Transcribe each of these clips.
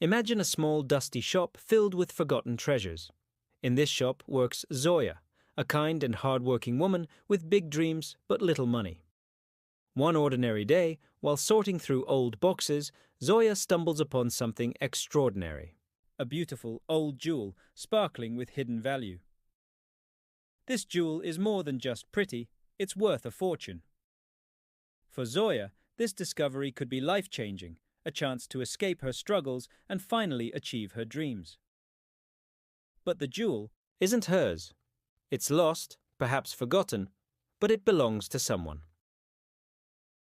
Imagine a small dusty shop filled with forgotten treasures. In this shop works Zoya, a kind and hard-working woman with big dreams but little money. One ordinary day, while sorting through old boxes, Zoya stumbles upon something extraordinary. A beautiful old jewel sparkling with hidden value. This jewel is more than just pretty, it's worth a fortune. For Zoya, this discovery could be life-changing, a chance to escape her struggles and finally achieve her dreams. But the jewel isn't hers. It's lost, perhaps forgotten, but it belongs to someone.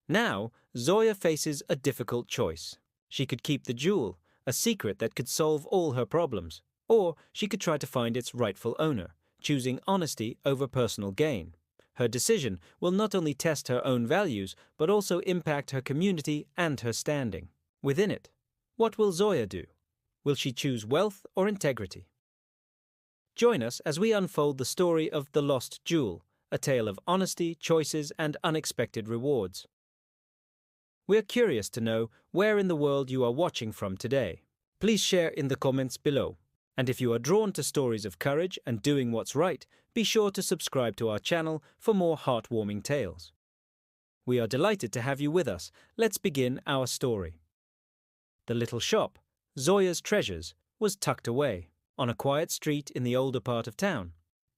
Now, Zoya faces a difficult choice. She could keep the jewel, a secret that could solve all her problems, or she could try to find its rightful owner, choosing honesty over personal gain. Her decision will not only test her own values, but also impact her community and her standing within it. What will Zoya do? Will she choose wealth or integrity? Join us as we unfold the story of The Lost Jewel, a tale of honesty, choices, and unexpected rewards. We're curious to know where in the world you are watching from today. Please share in the comments below. And if you are drawn to stories of courage and doing what's right, be sure to subscribe to our channel for more heartwarming tales. We are delighted to have you with us. Let's begin our story. The little shop, Zoya's Treasures, was tucked away on a quiet street in the older part of town.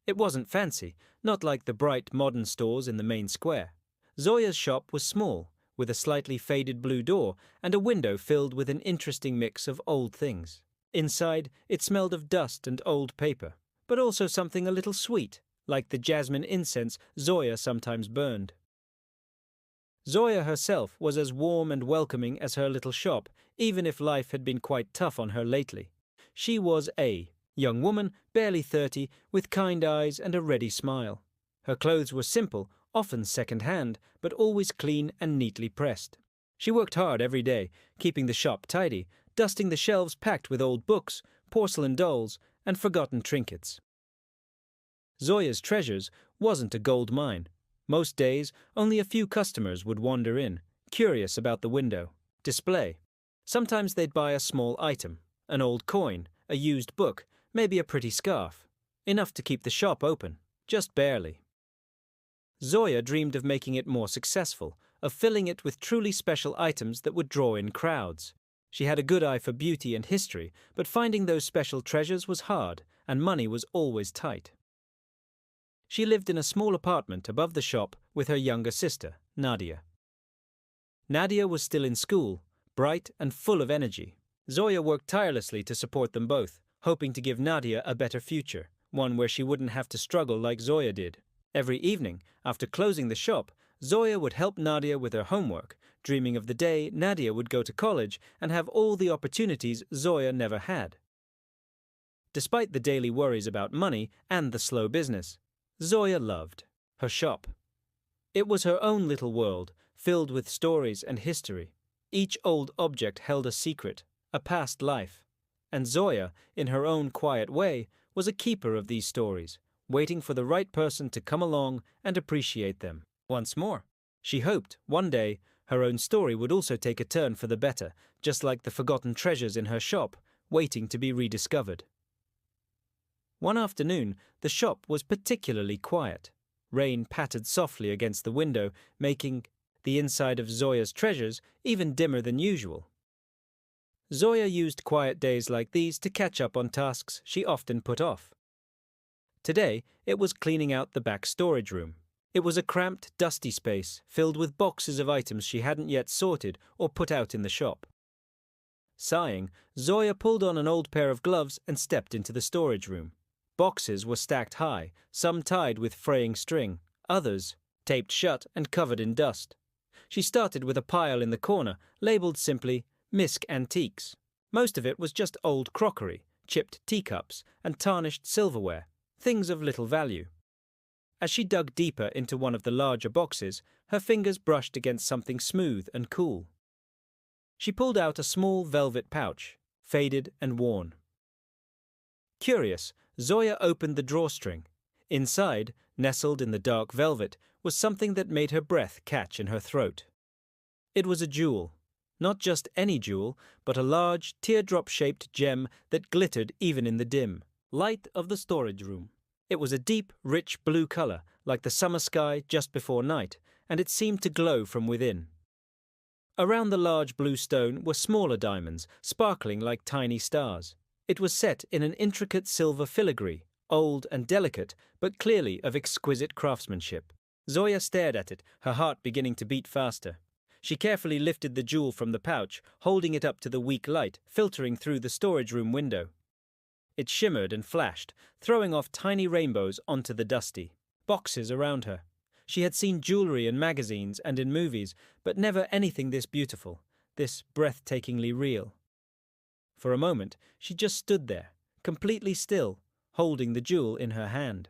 It wasn't fancy, not like the bright modern stores in the main square. Zoya's shop was small, with a slightly faded blue door and a window filled with an interesting mix of old things. Inside, it smelled of dust and old paper, but also something a little sweet, like the jasmine incense Zoya sometimes burned. Zoya herself was as warm and welcoming as her little shop, even if life had been quite tough on her lately. She was a young woman, barely 30, with kind eyes and a ready smile. Her clothes were simple, often second-hand, but always clean and neatly pressed. She worked hard every day, keeping the shop tidy, dusting the shelves packed with old books, porcelain dolls, and forgotten trinkets. Zoya's Treasures wasn't a gold mine. Most days, only a few customers would wander in, curious about the window, display. Sometimes they'd buy a small item, an old coin, a used book, maybe a pretty scarf. Enough to keep the shop open, just barely. Zoya dreamed of making it more successful, of filling it with truly special items that would draw in crowds. She had a good eye for beauty and history, but finding those special treasures was hard, and money was always tight. She lived in a small apartment above the shop with her younger sister, Nadia. Nadia was still in school, bright and full of energy. Zoya worked tirelessly to support them both, hoping to give Nadia a better future, one where she wouldn't have to struggle like Zoya did. Every evening, after closing the shop, Zoya would help Nadia with her homework, dreaming of the day Nadia would go to college and have all the opportunities Zoya never had. Despite the daily worries about money and the slow business, Zoya loved her shop. It was her own little world, filled with stories and history. Each old object held a secret, a past life. And Zoya, in her own quiet way, was a keeper of these stories, waiting for the right person to come along and appreciate them. Once more, she hoped, one day, her own story would also take a turn for the better, just like the forgotten treasures in her shop, waiting to be rediscovered. One afternoon, the shop was particularly quiet. Rain pattered softly against the window, making the inside of Zoya's Treasures even dimmer than usual. Zoya used quiet days like these to catch up on tasks she often put off. Today, it was cleaning out the back storage room. It was a cramped, dusty space filled with boxes of items she hadn't yet sorted or put out in the shop. Sighing, Zoya pulled on an old pair of gloves and stepped into the storage room. Boxes were stacked high, some tied with fraying string, others taped shut and covered in dust. She started with a pile in the corner, labeled simply Misk Antiques. Most of it was just old crockery, chipped teacups, and tarnished silverware, things of little value. As she dug deeper into one of the larger boxes, her fingers brushed against something smooth and cool. She pulled out a small velvet pouch, faded and worn. Curious, Zoya opened the drawstring. Inside, nestled in the dark velvet, was something that made her breath catch in her throat. It was a jewel, Not just any jewel, but a large, teardrop-shaped gem that glittered even in the dim light of the storage room. It was a deep, rich blue color, like the summer sky just before night, and it seemed to glow from within. Around the large blue stone were smaller diamonds, sparkling like tiny stars. It was set in an intricate silver filigree, old and delicate, but clearly of exquisite craftsmanship. Zoya stared at it, her heart beginning to beat faster. She carefully lifted the jewel from the pouch, holding it up to the weak light, filtering through the storage room window. It shimmered and flashed, throwing off tiny rainbows onto the dusty boxes around her. She had seen jewelry in magazines and in movies, but never anything this beautiful, this breathtakingly real. For a moment, she just stood there, completely still, holding the jewel in her hand.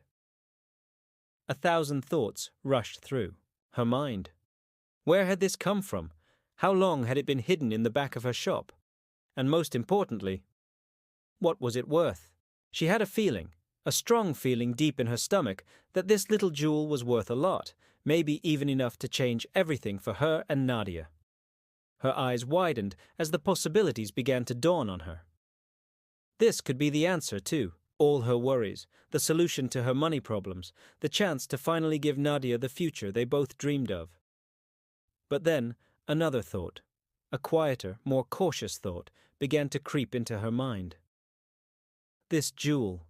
1,000 thoughts rushed through her mind. Where had this come from? How long had it been hidden in the back of her shop? And most importantly, what was it worth? She had a feeling, a strong feeling deep in her stomach, that this little jewel was worth a lot, maybe even enough to change everything for her and Nadia. Her eyes widened as the possibilities began to dawn on her. This could be the answer, too. All her worries, the solution to her money problems, the chance to finally give Nadia the future they both dreamed of. But then, another thought, a quieter, more cautious thought, began to creep into her mind. This jewel.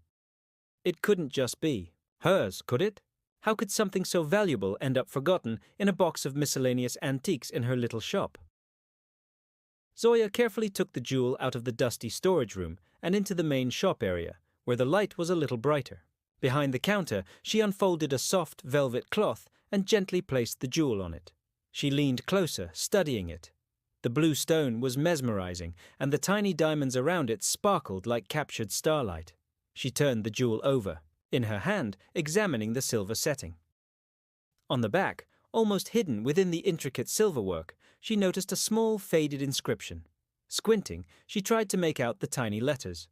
It couldn't just be hers, could it? How could something so valuable end up forgotten in a box of miscellaneous antiques in her little shop? Zoya carefully took the jewel out of the dusty storage room and into the main shop area, where the light was a little brighter. Behind the counter, she unfolded a soft velvet cloth and gently placed the jewel on it. She leaned closer, studying it. The blue stone was mesmerizing, and the tiny diamonds around it sparkled like captured starlight. She turned the jewel over, in her hand, examining the silver setting. On the back, almost hidden within the intricate silverwork, she noticed a small, faded inscription. Squinting, she tried to make out the tiny letters.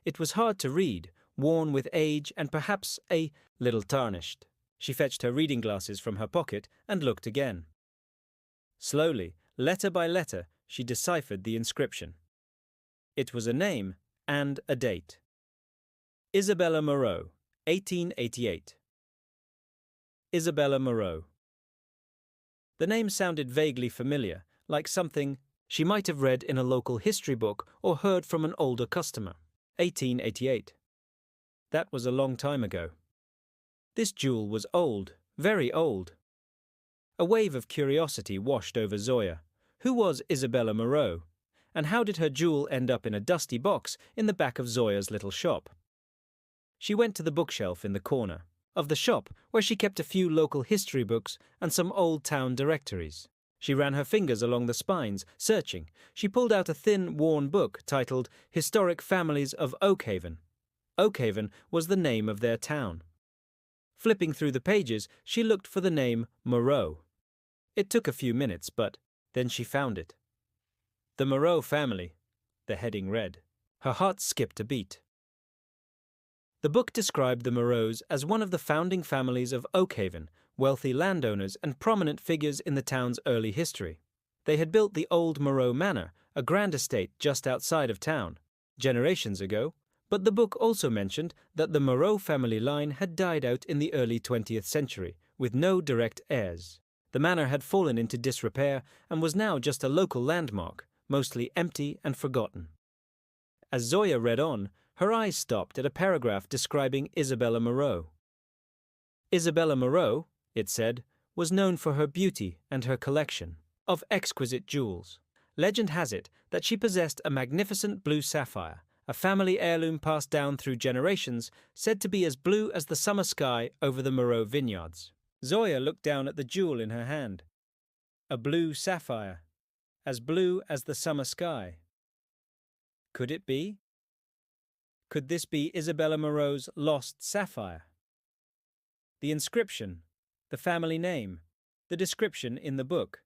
It was hard to read, worn with age and perhaps a little tarnished. She fetched her reading glasses from her pocket and looked again. Slowly, letter by letter, she deciphered the inscription. It was a name and a date. Isabella Moreau, 1888. Isabella Moreau. The name sounded vaguely familiar, like something she might have read in a local history book or heard from an older customer. 1888. That was a long time ago. This jewel was old, very old. A wave of curiosity washed over Zoya. Who was Isabella Moreau? And how did her jewel end up in a dusty box in the back of Zoya's little shop? She went to the bookshelf in the corner of the shop, where she kept a few local history books and some old town directories. She ran her fingers along the spines, searching. She pulled out a thin, worn book titled Historic Families of Oakhaven. Oakhaven was the name of their town. Flipping through the pages, she looked for the name Moreau. It took a few minutes, but then she found it. The Moreau family, the heading read. Her heart skipped a beat. The book described the Moreaus as one of the founding families of Oakhaven, wealthy landowners and prominent figures in the town's early history. They had built the old Moreau Manor, a grand estate just outside of town, generations ago, but the book also mentioned that the Moreau family line had died out in the early 20th century, with no direct heirs. The manor had fallen into disrepair and was now just a local landmark, mostly empty and forgotten. As Zoya read on, her eyes stopped at a paragraph describing Isabella Moreau. Isabella Moreau, it said, was known for her beauty and her collection of exquisite jewels. Legend has it that she possessed a magnificent blue sapphire, a family heirloom passed down through generations, said to be as blue as the summer sky over the Moreau vineyards. Zoya looked down at the jewel in her hand. A blue sapphire, as blue as the summer sky. Could it be? Could this be Isabella Moreau's lost sapphire? The inscription, the family name, the description in the book.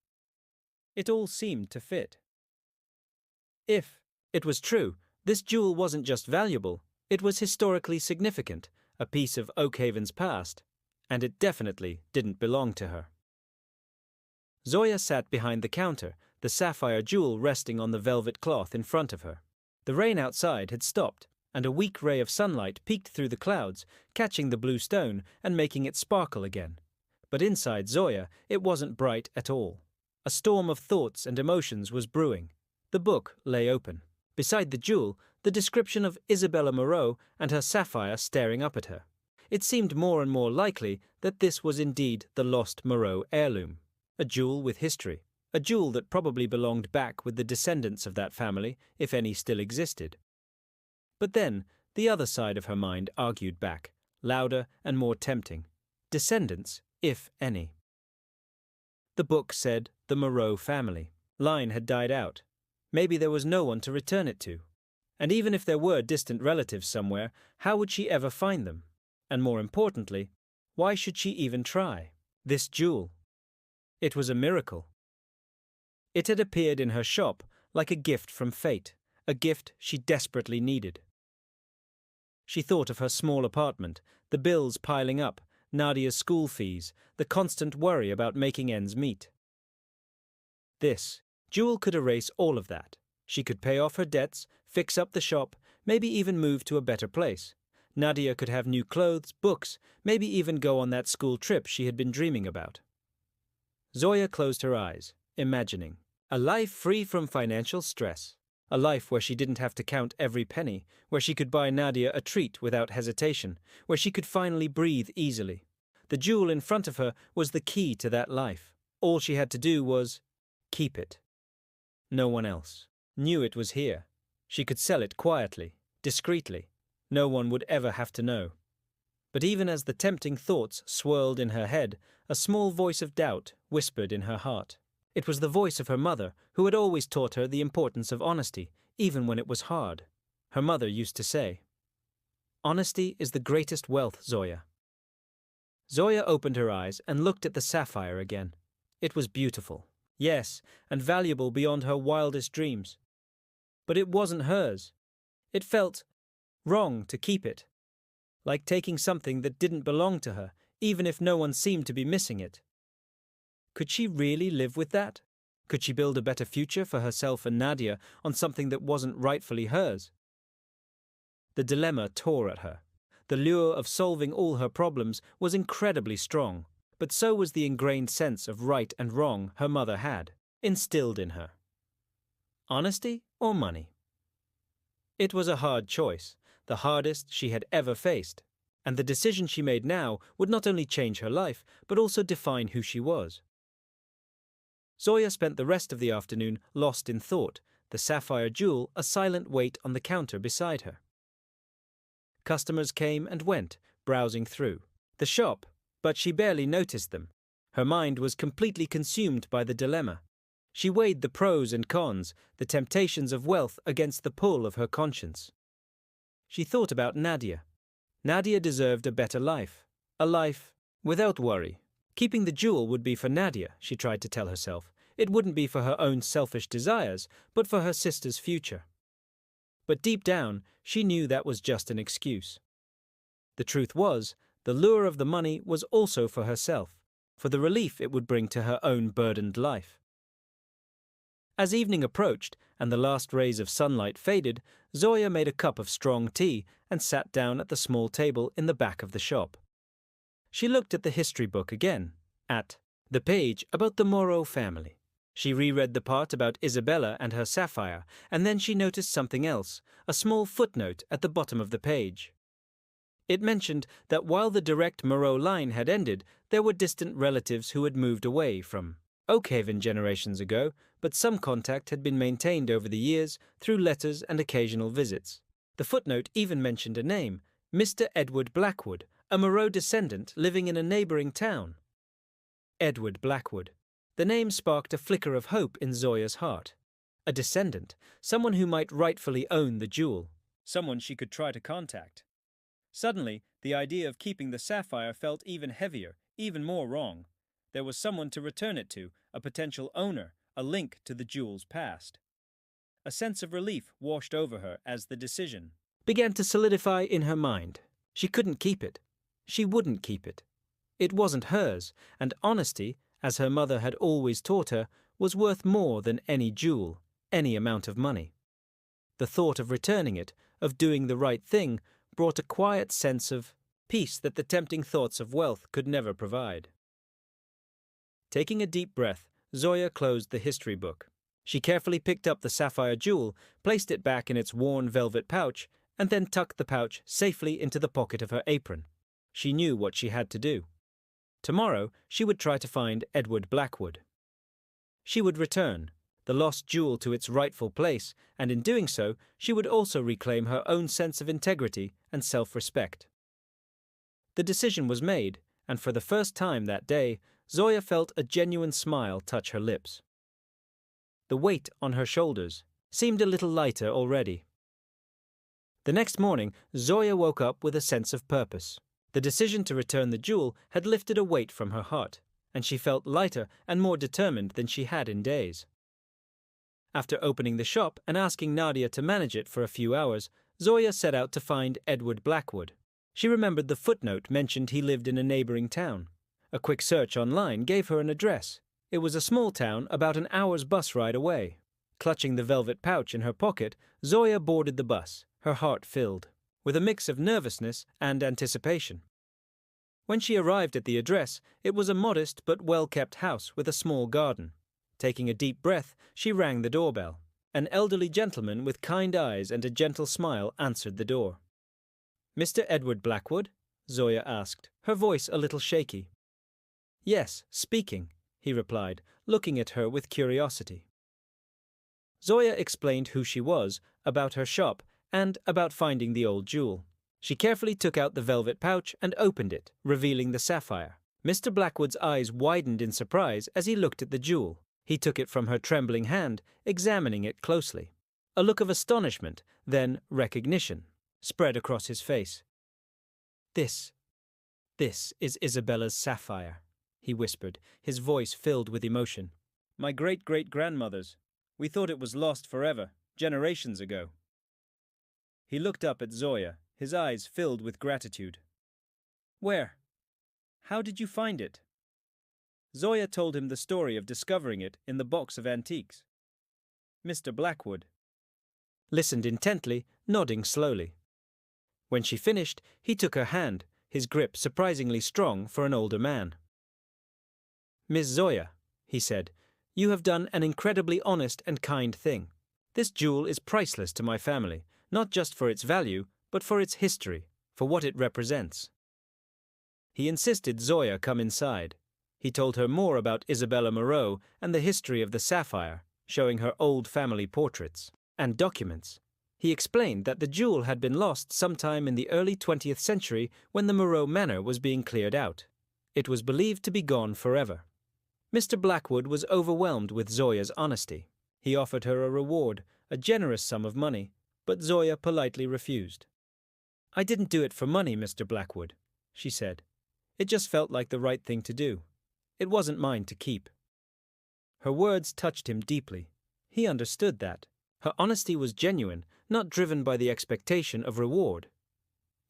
It all seemed to fit. If it was true, this jewel wasn't just valuable, it was historically significant, a piece of Oakhaven's past, and it definitely didn't belong to her. Zoya sat behind the counter, the sapphire jewel resting on the velvet cloth in front of her. The rain outside had stopped, and a weak ray of sunlight peeked through the clouds, catching the blue stone and making it sparkle again. But inside Zoya, it wasn't bright at all. A storm of thoughts and emotions was brewing. The book lay open. Beside the jewel, the description of Isabella Moreau and her sapphire staring up at her. It seemed more and more likely that this was indeed the lost Moreau heirloom. A jewel with history. A jewel that probably belonged back with the descendants of that family, if any still existed. But then, the other side of her mind argued back, louder and more tempting. Descendants, if any. The book said the Moreau family. Line had died out. Maybe there was no one to return it to. And even if there were distant relatives somewhere, how would she ever find them? And more importantly, why should she even try? This jewel. It was a miracle. It had appeared in her shop like a gift from fate, a gift she desperately needed. She thought of her small apartment, the bills piling up, Nadia's school fees, the constant worry about making ends meet. This jewel could erase all of that. She could pay off her debts, fix up the shop, maybe even move to a better place. Nadia could have new clothes, books, maybe even go on that school trip she had been dreaming about. Zoya closed her eyes, imagining a life free from financial stress. A life where she didn't have to count every penny, where she could buy Nadia a treat without hesitation, where she could finally breathe easily. The jewel in front of her was the key to that life. All she had to do was keep it. No one else knew it was here. She could sell it quietly, discreetly. No one would ever have to know. But even as the tempting thoughts swirled in her head, a small voice of doubt whispered in her heart. It was the voice of her mother, who had always taught her the importance of honesty, even when it was hard. Her mother used to say, "Honesty is the greatest wealth, Zoya." Zoya opened her eyes and looked at the sapphire again. It was beautiful, yes, and valuable beyond her wildest dreams. But it wasn't hers. It felt wrong to keep it, like taking something that didn't belong to her, even if no one seemed to be missing it. Could she really live with that? Could she build a better future for herself and Nadia on something that wasn't rightfully hers? The dilemma tore at her. The lure of solving all her problems was incredibly strong, but so was the ingrained sense of right and wrong her mother had, instilled in her. Honesty or money? It was a hard choice, the hardest she had ever faced, and the decision she made now would not only change her life, but also define who she was. Zoya spent the rest of the afternoon lost in thought, the sapphire jewel a silent weight on the counter beside her. Customers came and went, browsing through the shop, but she barely noticed them. Her mind was completely consumed by the dilemma. She weighed the pros and cons, the temptations of wealth against the pull of her conscience. She thought about Nadia. Nadia deserved a better life, a life without worry. Keeping the jewel would be for Nadia, she tried to tell herself. It wouldn't be for her own selfish desires, but for her sister's future. But deep down, she knew that was just an excuse. The truth was, the lure of the money was also for herself, for the relief it would bring to her own burdened life. As evening approached and the last rays of sunlight faded, Zoya made a cup of strong tea and sat down at the small table in the back of the shop. She looked at the history book again, at the page about the Moreau family. She reread the part about Isabella and her sapphire, and then she noticed something else, a small footnote at the bottom of the page. It mentioned that while the direct Moreau line had ended, there were distant relatives who had moved away from Oakhaven generations ago, but some contact had been maintained over the years through letters and occasional visits. The footnote even mentioned a name, Mr. Edward Blackwood, a Moreau descendant living in a neighboring town. Edward Blackwood. The name sparked a flicker of hope in Zoya's heart. A descendant, someone who might rightfully own the jewel, someone she could try to contact. Suddenly, the idea of keeping the sapphire felt even heavier, even more wrong. There was someone to return it to, a potential owner, a link to the jewel's past. A sense of relief washed over her as the decision began to solidify in her mind. She couldn't keep it. She wouldn't keep it. It wasn't hers, and honesty, as her mother had always taught her, was worth more than any jewel, any amount of money. The thought of returning it, of doing the right thing, brought a quiet sense of peace that the tempting thoughts of wealth could never provide. Taking a deep breath, Zoya closed the history book. She carefully picked up the sapphire jewel, placed it back in its worn velvet pouch, and then tucked the pouch safely into the pocket of her apron. She knew what she had to do. Tomorrow, she would try to find Edward Blackwood. She would return the lost jewel to its rightful place, and in doing so, she would also reclaim her own sense of integrity and self-respect. The decision was made, and for the first time that day, Zoya felt a genuine smile touch her lips. The weight on her shoulders seemed a little lighter already. The next morning, Zoya woke up with a sense of purpose. The decision to return the jewel had lifted a weight from her heart, and she felt lighter and more determined than she had in days. After opening the shop and asking Nadia to manage it for a few hours, Zoya set out to find Edward Blackwood. She remembered the footnote mentioned he lived in a neighboring town. A quick search online gave her an address. It was a small town about an hour's bus ride away. Clutching the velvet pouch in her pocket, Zoya boarded the bus, her heart filled with a mix of nervousness and anticipation. When she arrived at the address, it was a modest but well-kept house with a small garden. Taking a deep breath, she rang the doorbell. An elderly gentleman with kind eyes and a gentle smile answered the door. "Mr. Edward Blackwood?" Zoya asked, her voice a little shaky. "Yes, speaking," he replied, looking at her with curiosity. Zoya explained who she was, about her shop, and about finding the old jewel. She carefully took out the velvet pouch and opened it, revealing the sapphire. Mr. Blackwood's eyes widened in surprise as he looked at the jewel. He took it from her trembling hand, examining it closely. A look of astonishment, then recognition, spread across his face. This is Isabella's sapphire," he whispered, his voice filled with emotion. "My great-great-grandmother's. We thought it was lost forever, generations ago." He looked up at Zoya, his eyes filled with gratitude. "Where? How did you find it?" Zoya told him the story of discovering it in the box of antiques. Mr. Blackwood listened intently, nodding slowly. When she finished, he took her hand, his grip surprisingly strong for an older man. "Miss Zoya," he said, "you have done an incredibly honest and kind thing. This jewel is priceless to my family, not just for its value, but for its history, for what it represents." He insisted Zoya come inside. He told her more about Isabella Moreau and the history of the sapphire, showing her old family portraits and documents. He explained that the jewel had been lost sometime in the early 20th century when the Moreau manor was being cleared out. It was believed to be gone forever. Mr. Blackwood was overwhelmed with Zoya's honesty. He offered her a reward, a generous sum of money, but Zoya politely refused. "I didn't do it for money, Mr. Blackwood," she said. "It just felt like the right thing to do. It wasn't mine to keep." Her words touched him deeply. He understood that. Her honesty was genuine, not driven by the expectation of reward.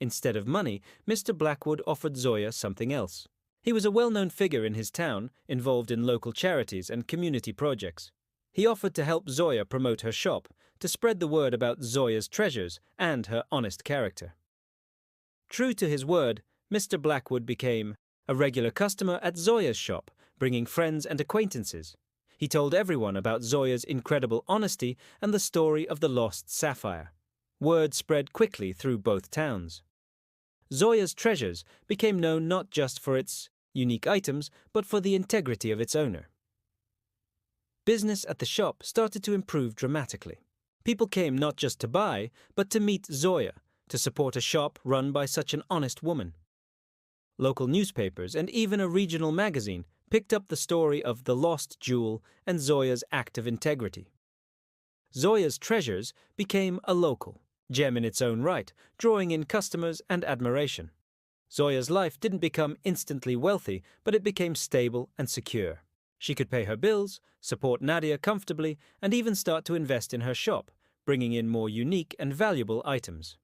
Instead of money, Mr. Blackwood offered Zoya something else. He was a well-known figure in his town, involved in local charities and community projects. He offered to help Zoya promote her shop, to spread the word about Zoya's treasures and her honest character. True to his word, Mr. Blackwood became a regular customer at Zoya's shop, bringing friends and acquaintances. He told everyone about Zoya's incredible honesty and the story of the lost sapphire. Word spread quickly through both towns. Zoya's treasures became known not just for its unique items, but for the integrity of its owner. Business at the shop started to improve dramatically. People came not just to buy, but to meet Zoya, to support a shop run by such an honest woman. Local newspapers and even a regional magazine picked up the story of the lost jewel and Zoya's act of integrity. Zoya's treasures became a local gem in its own right, drawing in customers and admiration. Zoya's life didn't become instantly wealthy, but it became stable and secure. She could pay her bills, support Nadia comfortably, and even start to invest in her shop, bringing in more unique and valuable items.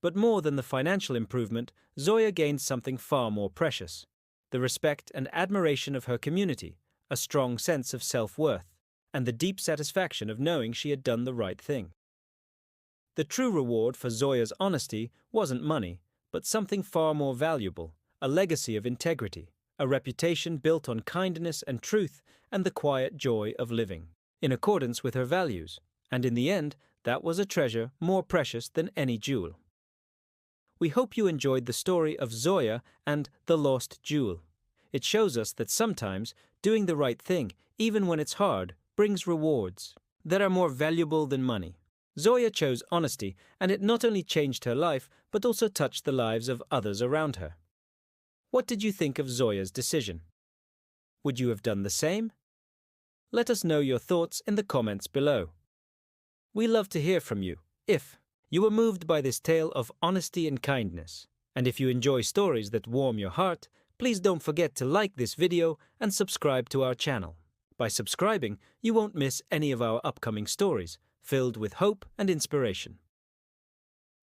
But more than the financial improvement, Zoya gained something far more precious: the respect and admiration of her community, a strong sense of self-worth, and the deep satisfaction of knowing she had done the right thing. The true reward for Zoya's honesty wasn't money, but something far more valuable, a legacy of integrity, a reputation built on kindness and truth, and the quiet joy of living, in accordance with her values. And in the end, that was a treasure more precious than any jewel. We hope you enjoyed the story of Zoya and the lost jewel. It shows us that sometimes doing the right thing, even when it's hard, brings rewards that are more valuable than money. Zoya chose honesty, and it not only changed her life, but also touched the lives of others around her. What did you think of Zoya's decision? Would you have done the same? Let us know your thoughts in the comments below. We love to hear from you. If you were moved by this tale of honesty and kindness, and if you enjoy stories that warm your heart, please don't forget to like this video and subscribe to our channel. By subscribing, you won't miss any of our upcoming stories, filled with hope and inspiration.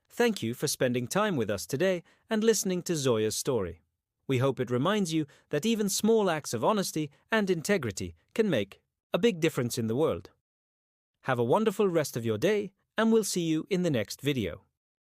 Thank you for spending time with us today and listening to Zoya's story. We hope it reminds you that even small acts of honesty and integrity can make a big difference in the world. Have a wonderful rest of your day, and we'll see you in the next video.